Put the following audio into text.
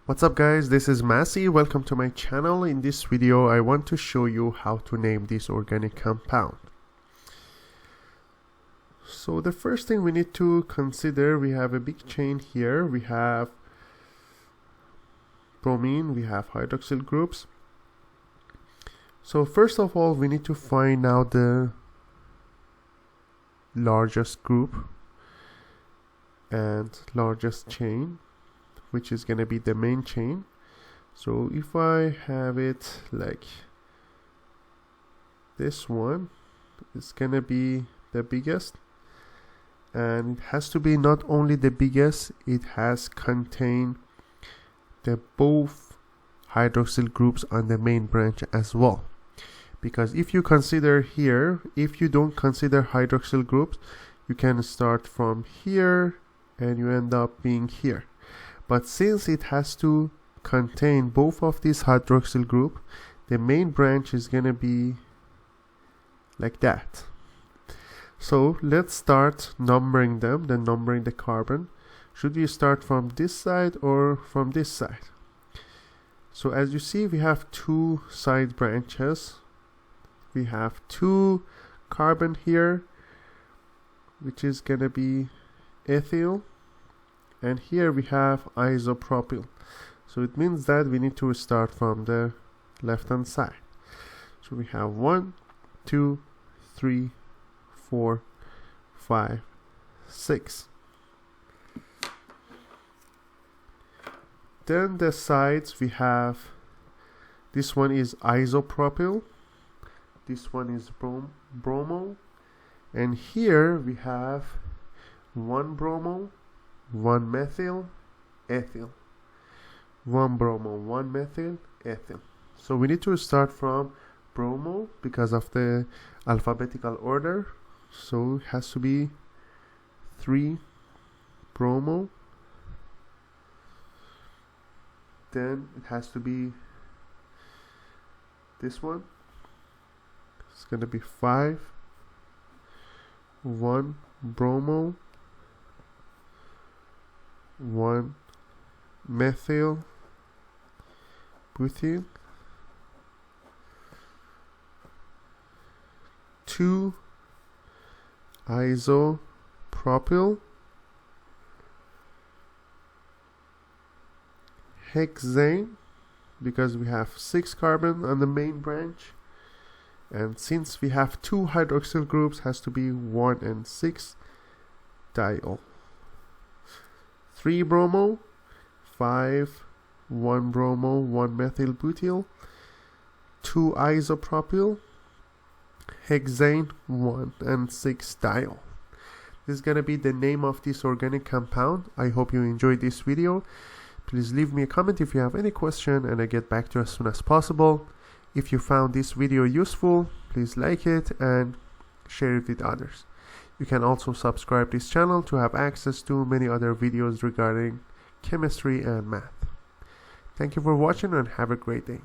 What's up guys, this is Masi. Welcome to my channel. In this video I want to show you how to name this organic compound. So the first thing we need to consider, we have a big chain here. We have bromine, we have hydroxyl groups. So first of all we need to find out the largest group and largest chain, which is going to be the main chain. So if I have it like this one, it's going to be the biggest, and it has to be not only the biggest, it has contain the both hydroxyl groups on the main branch as well. Because if you consider here, if you don't consider hydroxyl groups, you can start from here and you end up being here. But since it has to contain both of these hydroxyl group, the main branch is going to be like that. So let's start numbering them, then numbering the carbon. Should we start from this side or from this side? So as you see, we have two side branches. We have two carbon here, which is going to be ethyl. And here we have isopropyl. So it means that we need to start from the left hand side. So we have 1, 2, 3, 4, 5, 6. Then the sides we have, this one is isopropyl, this one is bromo, and here we have 1 bromo, 1 methyl, ethyl. 1 bromo, 1 methyl, ethyl. So we need to start from bromo because of the alphabetical order. So it has to be 3 bromo. Then it has to be this one. It's going to be 5, 1 bromo, 1 methyl butyl, 2 isopropyl, hexane, because we have 6 carbon on the main branch, and since we have 2 hydroxyl groups, has to be 1 and 6 diol. 3 bromo, 5, 1 bromo, 1 methyl butyl, 2 isopropyl, hexane, 1 and 6 diol. This is gonna be the name of this organic compound. I hope you enjoyed this video. Please leave me a comment if you have any question, and I get back to you as soon as possible. If you found this video useful, please like it and share it with others. You can also subscribe this channel to have access to many other videos regarding chemistry and math. Thank you for watching and have a great day.